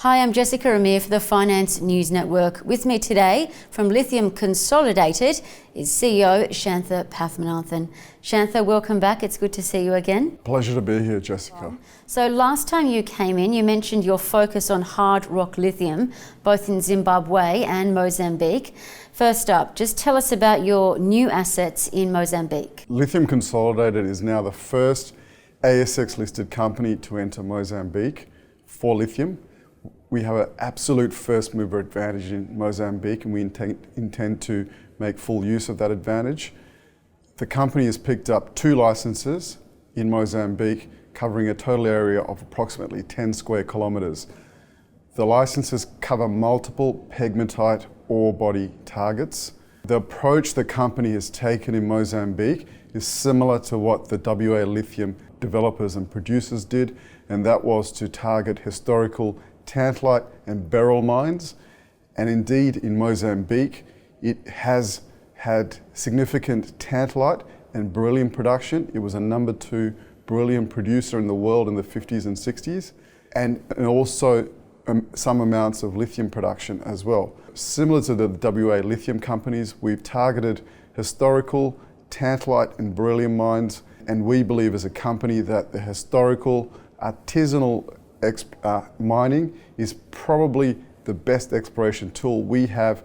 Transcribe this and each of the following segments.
Hi, I'm Jessica Amir for the Finance News Network. With me today from Lithium Consolidated is CEO Shantha Pathmanathan. Shantha, welcome back. It's good to see you again. Pleasure to be here, Jessica. So last time you came in, you mentioned your focus on hard rock lithium, both in Zimbabwe and Mozambique. First up, just tell us about your new assets in Mozambique. Lithium Consolidated is now the first ASX listed company to enter Mozambique for lithium. We have an absolute first mover advantage in Mozambique, and we intend to make full use of that advantage. The company has picked up 2 licenses in Mozambique, covering a total area of approximately 10 square kilometres. The licenses cover multiple pegmatite ore body targets. The approach the company has taken in Mozambique is similar to what the WA lithium developers and producers did, and that was to target historical tantalite and beryl mines. And indeed, in Mozambique, it has had significant tantalite and beryllium production. It was a number 2 beryllium producer in the world in the 50s and 60s, and also some amounts of lithium production as well. Similar to the WA lithium companies, we've targeted historical tantalite and beryllium mines, and we believe as a company that the historical artisanal mining is probably the best exploration tool we have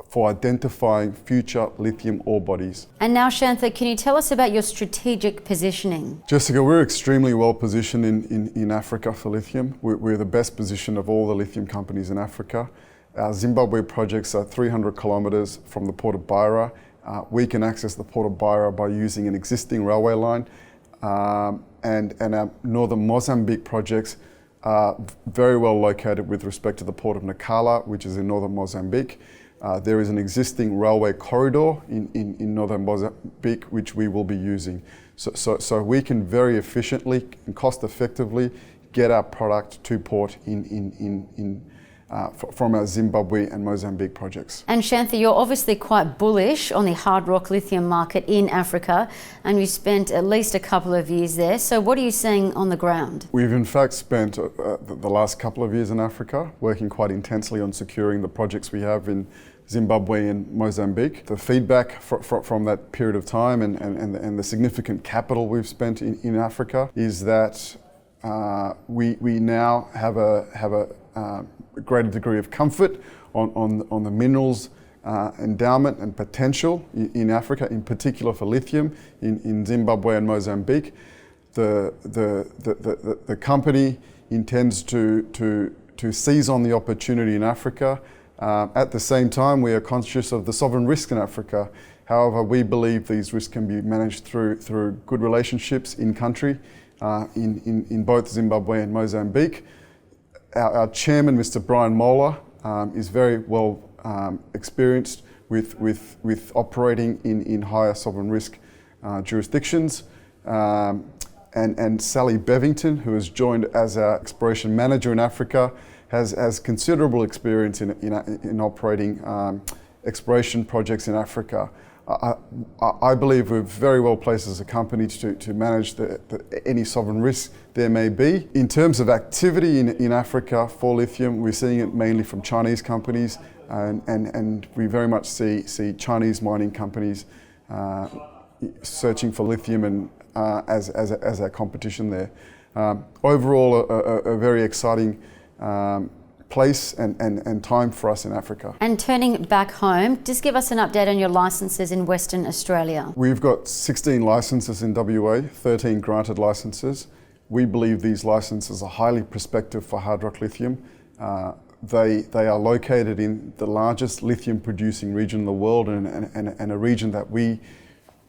for identifying future lithium ore bodies. And now, Shantha, can you tell us about your strategic positioning? Jessica, we're extremely well positioned in Africa for lithium. We're the best positioned of all the lithium companies in Africa. Our Zimbabwe projects are 300 kilometres from the port of Beira. We can access the port of Beira by using an existing railway line. And our northern Mozambique projects are very well located with respect to the port of Nacala, which is in northern Mozambique. There is an existing railway corridor in northern Mozambique, which we will be using. So we can very efficiently and cost effectively get our product to port from our Zimbabwe and Mozambique projects. And Shantha, you're obviously quite bullish on the hard rock lithium market in Africa, and you spent at least a couple of years there. So what are you seeing on the ground? We've in fact spent the last couple of years in Africa working quite intensely on securing the projects we have in Zimbabwe and Mozambique. The feedback from that period of time and the significant capital we've spent in Africa is that we now have a greater degree of comfort on the minerals endowment and potential in Africa, in particular for lithium in Zimbabwe and Mozambique. The company intends to seize on the opportunity in Africa. At the same time, we are conscious of the sovereign risk in Africa. However, we believe these risks can be managed through good relationships in country, in both Zimbabwe and Mozambique. Our chairman, Mr. Brian Moeller, is very well experienced with operating in higher sovereign risk jurisdictions. And Sally Bevington, who has joined as our exploration manager in Africa, has considerable experience in operating exploration projects in Africa. I believe we're very well placed as a company to manage any sovereign risk there may be. In terms of activity in Africa for lithium, we're seeing it mainly from Chinese companies, and we very much see Chinese mining companies searching for lithium and as our competition there. Overall, a very exciting place and time for us in Africa. And turning back home, just give us an update on your licenses in Western Australia. We've got 16 licenses in WA, 13 granted licenses. We believe these licenses are highly prospective for hard rock lithium. They are located in the largest lithium producing region in the world, and a region that we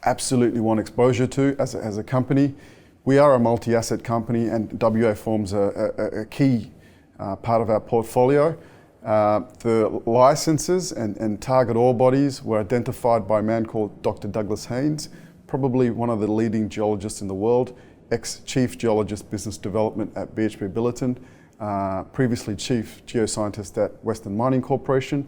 absolutely want exposure to as a company. We are a multi-asset company, and WA forms a key part of our portfolio. The licenses and target ore bodies were identified by a man called Dr. Douglas Haynes, probably one of the leading geologists in the world, ex-chief geologist business development at BHP Billiton, previously chief geoscientist at Western Mining Corporation.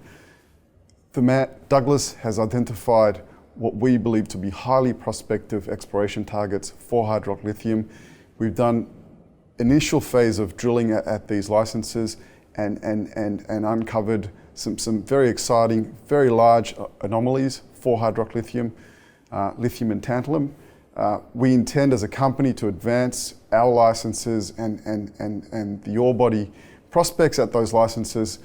Douglas has identified what we believe to be highly prospective exploration targets for hard rock lithium. We've done initial phase of drilling at these licenses, and uncovered some very exciting, very large anomalies for hard rock lithium, lithium and tantalum. We intend as a company to advance our licenses and the ore body prospects at those licenses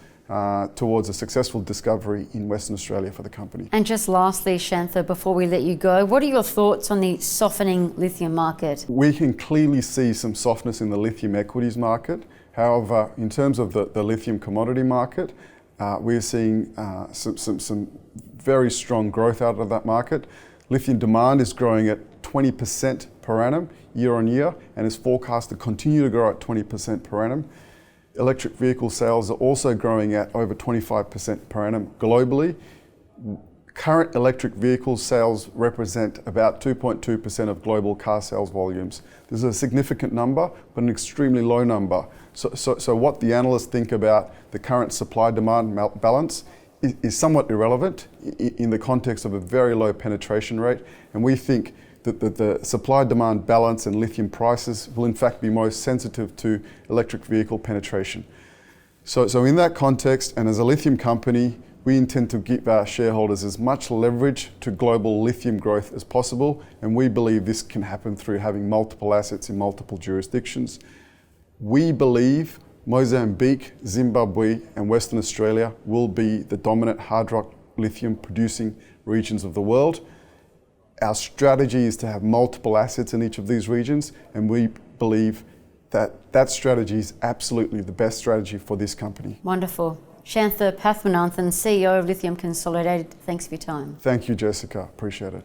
towards a successful discovery in Western Australia for the company. And just lastly, Shantha, before we let you go, what are your thoughts on the softening lithium market? We can clearly see some softness in the lithium equities market. However, in terms of the lithium commodity market, we're seeing some very strong growth out of that market. Lithium demand is growing at 20% per annum year on year and is forecast to continue to grow at 20% per annum. Electric vehicle sales are also growing at over 25% per annum globally. Current electric vehicle sales represent about 2.2% of global car sales volumes. This is a significant number, but an extremely low number. So what the analysts think about the current supply-demand balance is somewhat irrelevant in the context of a very low penetration rate. And we think that the supply-demand balance and lithium prices will in fact be most sensitive to electric vehicle penetration. So in that context, and as a lithium company, we intend to give our shareholders as much leverage to global lithium growth as possible, and we believe this can happen through having multiple assets in multiple jurisdictions. We believe Mozambique, Zimbabwe, and Western Australia will be the dominant hard rock lithium producing regions of the world. Our strategy is to have multiple assets in each of these regions, and we believe that strategy is absolutely the best strategy for this company. Wonderful. Shantha Pathmanathan, CEO of Lithium Consolidated, thanks for your time. Thank you, Jessica. Appreciate it.